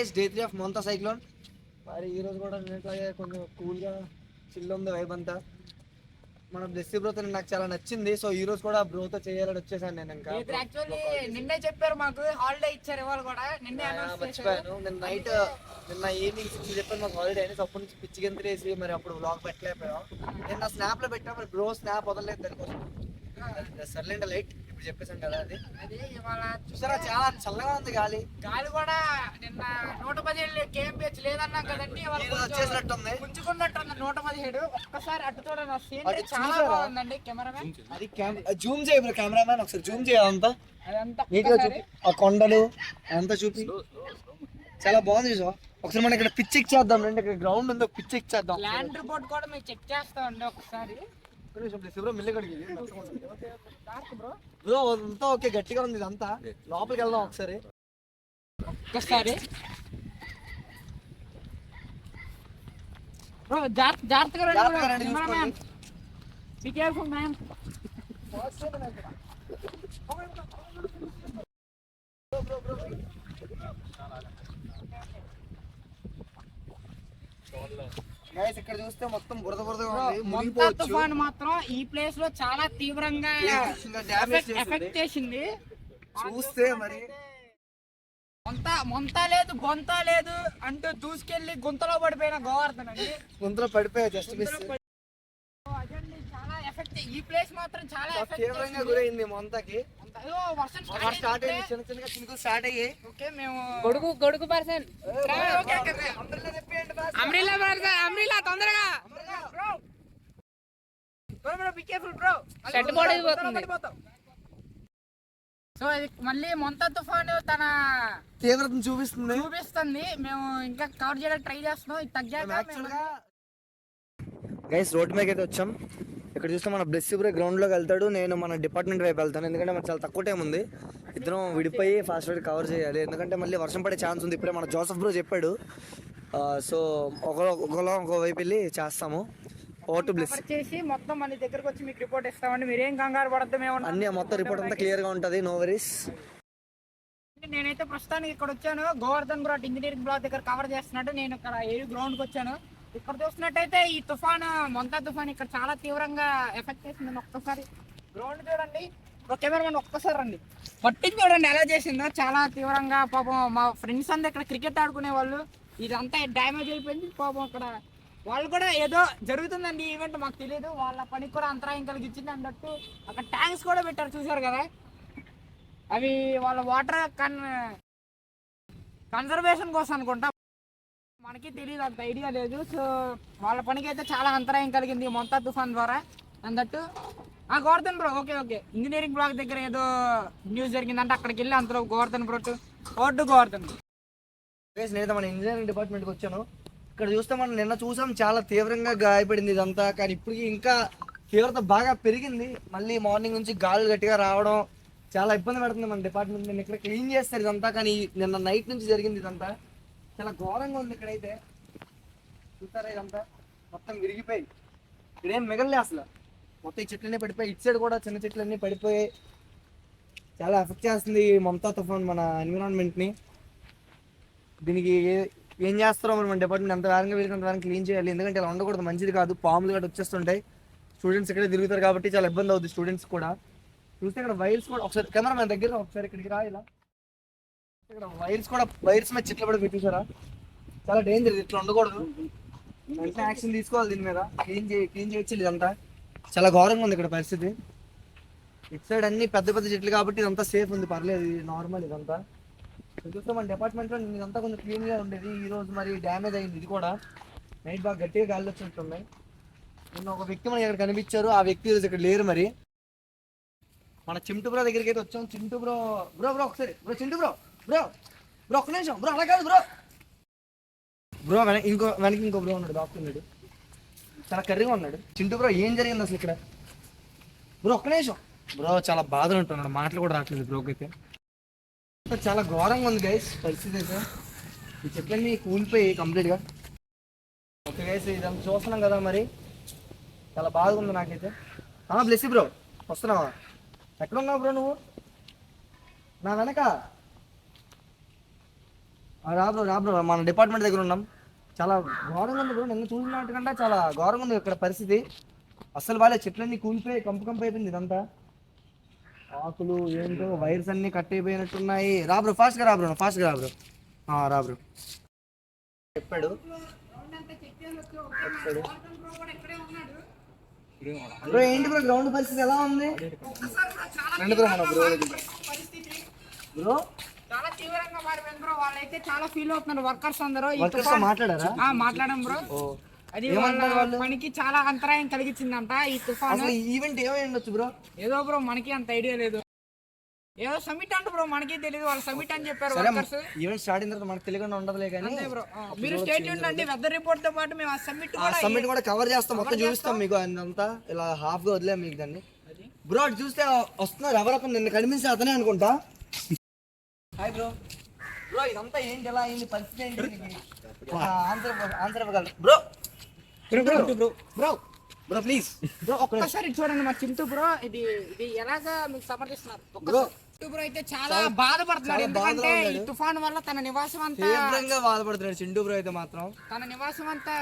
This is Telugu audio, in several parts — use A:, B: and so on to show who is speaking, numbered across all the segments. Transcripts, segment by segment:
A: Guys, day 3 of Montha cyclone. మరి ఈ రోజు కూడా కొంచెం కూల్గా చిల్ ఉంది వైబ్ అంతా. మన బ్లెస్సీ బ్రోతో నాకు చాలా నచ్చింది. సో ఈ రోజు కూడా బ్రోతో చేయాలని వచ్చేసాను నేను. ఇంకా
B: యాక్చువల్లీ నిన్నే చెప్పారు మాకు హాలిడే ఇచ్చారు, ఇవాళ కూడా నిన్నే
A: మర్చిపోయాను. నిన్న ఈవినింగ్ 6 చెప్పాను మాకు హాలిడే అని. అప్పటి నుంచి పిచ్చి గంతులేసి మరి అప్పుడు వ్లాగ్ పెట్టలేకపోయాం. నేను నా స్నాప్ లో పెట్టా, మరి బ్రో స్నాప్ వదలలేదు దానికోసం. సర్లేండి లైట్ ఇప్పుడు చెప్పేసాను కదా.
B: అది ఇవాళ
A: చూసారా చాలా చల్లగా ఉంది గాలి.
B: గాలి కూడా నిన్న 117 kmph లేదన్నాం కదండి,
A: వచ్చేసినట్టుంది,
B: పుంజుకున్నట్టుంది 117. ఒక్కసారి అటు చూడండి, చాలా బాగుందండి. కెమెరామెన్
A: అది జూమ్ చేయ కెమెరామెన్, ఒకసారి జూమ్ చేయాలంతా
B: అదంతా
A: ఆ కొండలు అంతా చూపి. చాలా బాగుంది చూసా. ఒకసారి మనం ఇక్కడ పిచ్ ఇచ్చేద్దాం రండి. ఇక్కడ గ్రౌండ్ ఉంది, పిచ్ ఇచ్చేద్దాం.
B: ల్యాండ్ రిపోర్ట్ కూడా మేము చెక్ చేస్తామండి ఒకసారి.
A: బ్రో అంతా ఓకే, గట్టిగా ఉంది ఇదంతా. లోపలికి వెళ్దాం ఒకసారి.
B: జాగ్రత్తగా రండి. Be careful man.
A: ఇక్కడ చూస్తే మొత్తం బురద
B: తుఫాన్ మాత్రం ఈ ప్లేస్ లో చాలా తీవ్రంగా ఎఫెక్ట్ చేసింది.
A: చూస్తే మరి
B: మొంత లేదు గొంత లేదు అంటూ దూసుకెళ్లి గుంతలో పడిపోయిన గోవర్ధన్ అండి.
A: గుంతలో పడిపోయా జస్ట్ మిస్.
B: చాలా ఎఫెక్ట్, ఈ ప్లేస్ మాత్రం చాలా
A: తీవ్రంగా గురైంది మొంతకి.
B: వర్షం
A: స్టార్ట్ అయ్యింది, చిన్న చిన్నగా చినుకులు స్టార్ట్ అయ్యాయి.
B: ఓకే మేము గొడుగు పర్సన్ అమ్రిలా తొందరగా బి కేర్ఫుల్ బ్రో, షర్ట్ పడిపోతుంది. సో ఇది మళ్ళీ మొంతా తుఫాను తన
A: తీవ్రతను చూపిస్తుంది.
B: మేము ఇంకా కవర్ చేయడానికి ట్రై చేస్తున్నాం. ఇది తగ్గాక
A: గైస్ రోడ్ మీద అయితే వచ్చాం. ఇక్కడ చూస్తే మన బ్లెస్సీ బ్రో గ్రౌండ్ లోకి వెళ్తాడు, నేను మన డిపార్ట్మెంట్ వైపు వెళ్తాను. ఎందుకంటే మనకు చాలా తక్కువ టైం ఉంది. ఇద్దరం విడిపోయి ఫాస్ట్ ఫాస్ట్ కవర్ చేయాలి, ఎందుకంటే మళ్ళీ వర్షం పడే ఛాన్స్ ఉంది. ఇప్పుడే మన జోసఫ్ బ్రో చెప్పాడు. సో ఒక వైపు వెళ్ళి చేస్తాము.
B: చేసి మొత్తం మన దగ్గరకు వచ్చి మీకు రిపోర్ట్ ఇస్తామండి. మీరేం కంగారు పడద్దు, మేము
A: అన్ని మొత్తం రిపోర్ట్ అంతా క్లియర్ గా ఉంటది, నో వరీస్.
B: నేనైతే ప్రస్తుతానికి ఇక్కడ వచ్చాను, గోవర్ధన్ బ్రో ఇంజనీరింగ్ బ్లాక్ దగ్గర కవర్ చేస్తున్నాడు. నేను ఇక్కడ గ్రౌండ్ కి వచ్చాను. ఇక్కడ చూసినట్టయితే ఈ తుఫాన్ మొంతా తుఫాన్ ఇక్కడ చాలా తీవ్రంగా ఎఫెక్ట్ చేసింది. ఒక్కసారి గ్రౌండ్ చూడండి, కెమెరామెన్ ఒక్కసారి రండి, పట్టించి చూడండి ఎలా చేసిందో. చాలా తీవ్రంగా పాపం మా ఫ్రెండ్స్ అంతా ఇక్కడ క్రికెట్ ఆడుకునే వాళ్ళు, ఇదంతా డ్యామేజ్ అయిపోయింది. పాపం అక్కడ వాళ్ళు కూడా ఏదో జరుగుతుందండి ఈవెంట్, మాకు తెలియదు. వాళ్ళ పనికి కూడా అంతరాయం కలిగించింది అన్నట్టు అక్కడ ట్యాంక్స్ కూడా పెట్టారు, చూసారు కదా. అవి వాళ్ళ వాటర్ కన్జర్వేషన్ కోసం అనుకుంటా, మనకి తెలియదు, అంత ఐడియా లేదు. సో వాళ్ళ పనికి అయితే చాలా అంతరాయం కలిగింది మొంతా తుఫాన్ ద్వారా అన్నట్టు. Govardhan bro okay engineering block దగ్గర ఏదో న్యూస్ జరిగిందంటే అక్కడికి వెళ్ళి అందులో గోవర్ధన్ బ్రో గోవర్ధన్.
A: నేనైతే మన ఇంజనీరింగ్ డిపార్ట్మెంట్కి వచ్చాను. ఇక్కడ చూస్తే మనం నిన్న చూసాం చాలా తీవ్రంగా గాయపడింది ఇదంతా, కానీ ఇప్పటికి ఇంకా తీవ్రత బాగా పెరిగింది. మళ్ళీ మార్నింగ్ నుంచి గాలి గట్టిగా రావడం చాలా ఇబ్బంది పెడుతుంది మన డిపార్ట్మెంట్. నేను ఇక్కడ క్లీన్ చేస్తారు ఇదంతా, కానీ నిన్న నైట్ నుంచి జరిగింది ఇదంతా. చాలా ఘోరంగా ఉంది ఇక్కడైతే. చూస్తారా ఇదంతా మొత్తం విరిగిపోయి, ఇక్కడేం మిగలలే అసలు. మొత్తం ఈ చెట్లన్నీ పడిపోయి, ఇటు సైడ్ కూడా చిన్న చెట్లన్నీ పడిపోయి చాలా ఎఫెక్ట్ చేస్తుంది మొంతా తుఫాన్ మన ఎన్విరాన్మెంట్ని. దీనికి ఏం చేస్తారో మన డిపార్ట్మెంట్ ఎంత వేగంగా వీరికి అంత వేగంగా క్లీన్ చేయాలి, ఎందుకంటే ఇలా ఉండకూడదు, మంచిది కాదు. పాములు కూడా వచ్చేస్తుంటాయి, స్టూడెంట్స్ ఇక్కడే తిరుగుతారు కాబట్టి చాలా ఇబ్బంది అవుతుంది స్టూడెంట్స్ కూడా. చూస్తే ఇక్కడ వైర్స్ కూడా ఒకసారి కెమెరా మన దగ్గర ఒకసారి ఇక్కడికి రా. ఇలా ఇక్కడ వైర్స్ మీద చెట్లు కూడా పెట్టేశారా, చాలా డేంజర్, ఇట్లా ఉండకూడదు. వెంటనే యాక్షన్ తీసుకోవాలి దీని మీద, క్లీన్ చేయొచ్చు. ఇదంతా చాలా ఘోరంగా ఉంది ఇక్కడ పరిస్థితి. ఇటు సైడ్ అన్ని పెద్ద పెద్ద చెట్లు కాబట్టి ఇదంతా సేఫ్ ఉంది, పర్లేదు, నార్మల్ ఇదంతా. చూస్తే మన డిపార్ట్మెంట్లో ఇదంతా కొంచెం క్లీన్గా ఉండేది. ఈ రోజు మరి డ్యామేజ్ అయింది. ఇది కూడా నైట్ బాగా గట్టిగా గాలి వచ్చినట్టున్నాయి. నిన్న ఒక వ్యక్తి మనకి ఇక్కడ కనిపించారు, ఆ వ్యక్తి ఈరోజు ఇక్కడ లేరు. మరి మన చింటూ బ్రో దగ్గరికి అయితే వచ్చాం. చింటూ బ్రో ఒకసారి చింటూ బ్రో ఒక్క నిమిషం బ్రో, అలా కాదు బ్రో వెనక్కి ఇంకో బ్రో ఉన్నాడు, డాక్టర్ ఉన్నాడు, చాలా కర్రీగా ఉన్నాడు. చింటూ బ్రో ఏం జరిగింది అసలు ఇక్కడ? బ్రో ఒక్క నిమిషం బ్రో, చాలా బాధలు ఉంటున్నాడు, మాటలు కూడా రావట్లేదు బ్రోకి అయితే. చాలా ఘోరంగా ఉంది గైస్ పరిస్థితి అయితే. ఈ చెట్లన్నీ కూలిపోయి కంప్లీట్గా. ఓకే గైస్, ఇదంతా చూస్తున్నాం కదా, మరి చాలా బాధగా ఉంది నాకైతే. బ్లెస్సీ బ్రో వస్తున్నావా? ఎక్కడున్నావు బ్రో నువ్వు? నా వెనక రాబ్రో మన డిపార్ట్మెంట్ దగ్గర ఉన్నాం. చాలా ఘోరంగా ఉంది బ్రో, నిన్న చూసినట్టుకంటే చాలా ఘోరంగా ఉంది ఇక్కడ పరిస్థితి. అసలు వాళ్ళే చెట్లన్నీ కూలిపోయి కంపు అయిపోయింది ఇదంతా. ఆకులు ఏంటో వైర్స్ అన్ని కట్ అయిపోయినట్టున్నాయి. రాబ్రో ఫాస్ట్గా రాబ్రో రాబ్రో చెప్పాడు. బ్రో ఏంటి బ్రో గ్రౌండ్ పరిస్థితి ఎలా ఉంది? రండి బ్రో మన బ్రో బ్రో
B: చాలా తీవ్రంగా మారిపోయింది బ్రో. వాళ్ళైతే చాలా ఫీల్ అవుతున్నారు వర్కర్స్ అందరూ.
A: మాట్లాడారా?
B: మాట్లాడాం బ్రో. అది వాళ్ళ పనికి చాలా అంతరాయం కలిగించిందంట ఈ తుఫాను.
A: ఈవెంట్ ఏమై ఉండొచ్చు బ్రో?
B: ఏదో బ్రో మనకి అంత ఐడియా లేదు. ఏదో సమిట్ అంట బ్రో, మనకి తెలియదు. వాళ్ళు సమిట్ అని చెప్పారు.
A: ఈవెంట్ స్టార్ట్ అయిన తర్వాత మనకు తెలియకుండా ఉండదులే కానీ
B: బ్రో. మీరు స్టేట్ ఉండండి, వెదర్ రిపోర్ట్ తో పాటు మేము ఆ సమిట్
A: కూడా కవర్ చేస్తాం, మొత్తం చూపిస్తాం మీకు. అంతా ఇలా హాఫ్ గా వదిలే మీకు దాన్ని. బ్రో అటు చూస్తే వస్తున్నారు ఎవరొక నిన్న కనిపించి అతనే అనుకుంటా. Hi bro. బ్రో ఇదంతా ఏంటి, ఎలా అయింది, పరిస్థితి ఏంటి? ఆన్సర్ ఇవ్వగలరు బ్రో? బ్రో ప్లీజ్
B: బ్రో ఒక్కసారి చూడండి మా చింటూ బ్రో. ఇది ఎలాగా మీకు సమర్థిస్తున్నారు బ్రో? బ్రో అయితే చాలా బాధపడుతున్నాడు, ఎందుకంటే ఈ తుఫాను వల్ల తన నివాసం అంతా
A: బాధపడుతున్నాడు. చింటూ బ్రో అయితే మాత్రం
B: తన నివాసం అంతా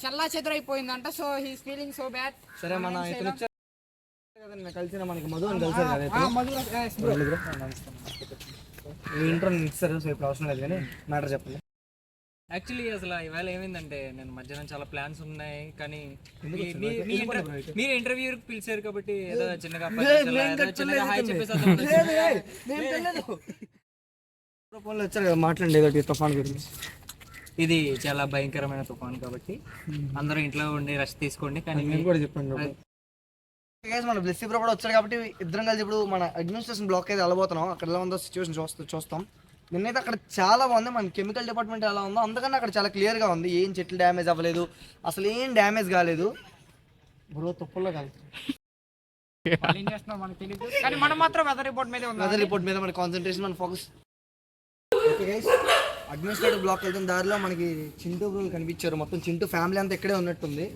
B: చెల్లా చెదరైపోయిందంట. So he's feeling so bad.
A: సరే మన ఇతను కలిసిన మనకి మధు అని కలిసారు కదా, మీ ఇంట్లో ఇస్తారు. సో ఇప్పుడు అవసరం లేదు కానీ మ్యాటర్ చెప్పండి.
C: యాక్చువల్లీ అసలు ఇవాళ ఏమైందంటే, నేను మధ్యాహ్నం చాలా ప్లాన్స్ ఉన్నాయి కానీ మీరు ఇంటర్వ్యూ పిలిచారు కాబట్టి ఏదో చిన్నగా హాయ్ చెప్పేసి
A: వచ్చారు కదా మాట్లాడండి తుఫాన్ గురించి.
C: ఇది చాలా భయంకరమైన తుఫాన్ కాబట్టి అందరూ ఇంట్లో ఉండి రెస్ట్ తీసుకోండి. కానీ
A: మీరు కూడా చెప్పండి. మన బ్లెస్సీ బ్రో కూడా వచ్చారు కాబట్టి ఇద్దరం కలిసి ఇప్పుడు మన అడ్మినిస్ట్రేషన్ బ్లాక్ అయితే వెళ్ళబోతున్నాం. అక్కడ ఎలా ఉందో సిచ్యువేషన్ చూస్తాం. నిన్నైతే అక్కడ చాలా బాగుంది. మన కెమికల్ డిపార్ట్మెంట్ ఎలా ఉందో అందుకని అక్కడ చాలా క్లియర్గా ఉంది. ఏం చెట్లు డ్యామేజ్ అవ్వలేదు, అసలు ఏం డ్యామేజ్ కాలేదు. బ్రో తుప్పల్లో కాదు,
B: మనం మాత్రం వెదర్ రిపోర్ట్ మీద
A: మన కాన్సన్ట్రేషన్, మన focus. Okay guys, administrative block వెళ్తున్న దారిలో మనకి చింటూ బ్రో కనిపించారు. మొత్తం చింటూ ఫ్యామిలీ అంతా ఇక్కడే ఉన్నట్టుంది.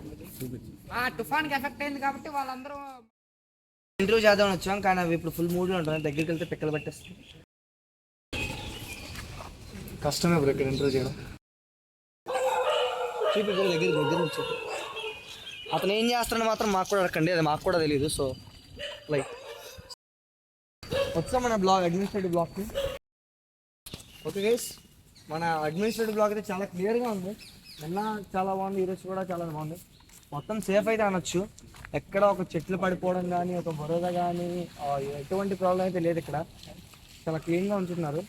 B: తుఫాన్కి ఎఫెక్ట్ అయింది కాబట్టి వాళ్ళందరూ
A: ఇంటర్వ్యూ చేద్దామని వచ్చాం, కానీ అవి ఇప్పుడు ఫుల్ మూడ్లో ఉంటుంది. దగ్గరికి వెళ్తే పిక్కలు పట్టేస్తుంది. కష్టమే బ్రో ఇక్కడ ఇంటర్వ్యూ చేయడం. దగ్గర నుంచి అతను ఏం చేస్తాడని మాత్రం మాకు కూడా అడగండి, అది మాకు కూడా తెలియదు. సో లైక్ వచ్చాం మన అడ్మినిస్ట్రేటివ్ బ్లాక్కి. ఓకే గైస్, మన అడ్మినిస్ట్రేటివ్ బ్లాక్ అయితే చాలా క్లియర్గా ఉంది. నిన్న చాలా బాగుంది, ఈరోజు కూడా చాలా బాగుంది. మొత్తం సేఫ్ అయితే అనొచ్చు. ఎక్కడ ఒక చెట్లు పడిపోవడం కానీ, ఒక బురద కానీ, ఎటువంటి ప్రాబ్లం అయితే లేదు. ఇక్కడ చాలా క్లీన్గా ఉంచుతున్నారు.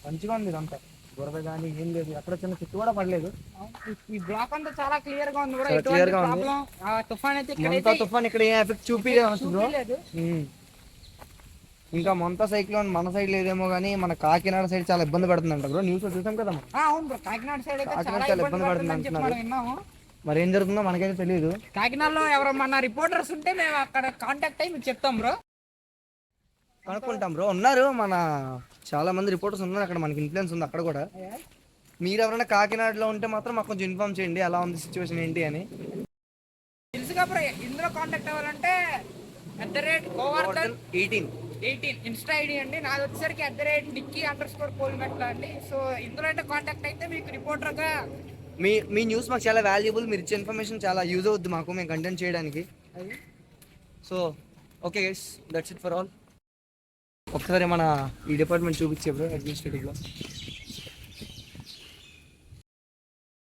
A: మంచిగా ఉంది ఇదంతా. బురద కానీ ఏం లేదు, అక్కడ చిన్న చెట్టు కూడా పడలేదు.
B: ఈ బ్లాక్ అంతా చాలా క్లియర్ గా ఉంది.
A: తుఫాన్ ఇక్కడ ఏం ఎఫెక్ట్ చూపించలేదు. ఇంకా మొంత సైక్లోన్ మన సైడ్ లేదేమో కానీ మన కాకినాడ సైడ్ చాలా ఇబ్బంది పడుతుందంట బ్రో. న్యూస్ చూసాం కదా.
B: అవును బ్రో, కాకినాడ సైడ్
A: చాలా ఇబ్బంది పడుతుంది అంటున్నారు. మరి ఏం జరుగుతుందో మనకైతే తెలియదు.
B: కాకినాడలో ఎవరన్నా రిపోర్టర్స్ ఉంటే మేము అక్కడ కాంటాక్ట్ అయ్యి మీకు చెప్తాం బ్రో,
A: కనుక్కుంటాం బ్రో. ఉన్నారు మన చాలా మంది రిపోర్టర్స్ ఉన్నారు అక్కడ, మనకి ఇన్ఫ్లుయెన్స్ ఉంది అక్కడ కూడా. మీరు ఎవరైనా కాకినాడలో ఉంటే మాత్రం మాకు కొంచెం ఇన్ఫార్మ్ చేయండి, ఎలా ఉంది సిచ్యువేషన్ ఏంటి అని.
B: తెలుసుగా బ్రో. ఇందులో కాంటాక్ట్ అవ్వాలంటే @Govardhan18 ఇన్స్టా ఐడి అండి. నాది వచ్చేసరికి @Nicky_Polymetal అండి. సో ఇందులో అంటే కాంటాక్ట్ అయితే మీకు రిపోర్టర్గా
A: మీ న్యూస్ మాకు చాలా వాల్యుబుల్. మీరు ఇచ్చే ఇన్ఫర్మేషన్ చాలా యూజ్ అవుద్ది మాకు, మేము కంటెంట్ చేయడానికి. So okay guys, that's it for all. ఒకసారి మన ఈ డిపార్ట్మెంట్ చూపించే బ్రో అడ్మినిస్ట్రేటివ్లో.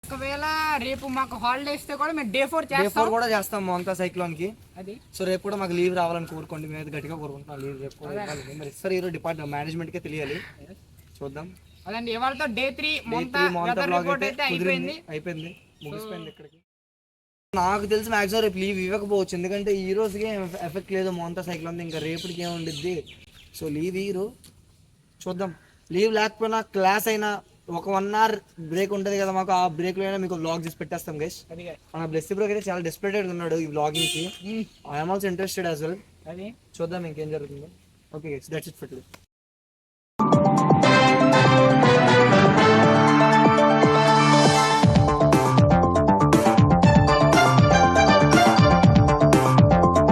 B: ఒకవేళ రేపు మాకు హాలిడే ఇస్తే కూడా మేము డే 4
A: కూడా చేస్తాం మొంతా సైక్లోన్ కి.
B: అది
A: సో రేపు కూడా మాకు లీవ్ రావాలని కోరుకోండి. మేము గట్టిగా కోరుకుంటున్నాం లీవ్ రేపు మరి ఇస్తారు. ఈరోజు డిపార్ట్మెంట్ మేనేజ్మెంట్ కే తెలియాలి, చూద్దాం.
B: అదండి ఇవాళతో డే 3 అయిపోయింది,
A: ముగిసిపోయింది. ఇక్కడికి నాకు తెలిసి మ్యాక్సిమం రేపు లీవ్ ఇవ్వకపోవచ్చు, ఎందుకంటే ఈ రోజుకి ఎఫెక్ట్ లేదు మొంతా సైక్లోన్. ఇంకా రేపటికి ఏముండిద్ది. సో లీవ్ ఇయ్యరు, చూద్దాం. లీవ్ లేకపోయినా క్లాస్ అయినా ఒక 1 hour బ్రేక్ ఉంటుంది కదా మాకు, ఆ బ్రేక్ లో అయినా మీకు వ్లాగ్ చేసి పెట్టేస్తాం గైస్. మన బ్లెస్సీ బ్రో అయితే చాలా డెస్పరేటెడ్ ఉన్నాడు ఈ వ్లాగింగ్ కి. I'm also interested as well. చూద్దాం ఇంకేం జరుగుతుందో. Okay guys, that's it for today.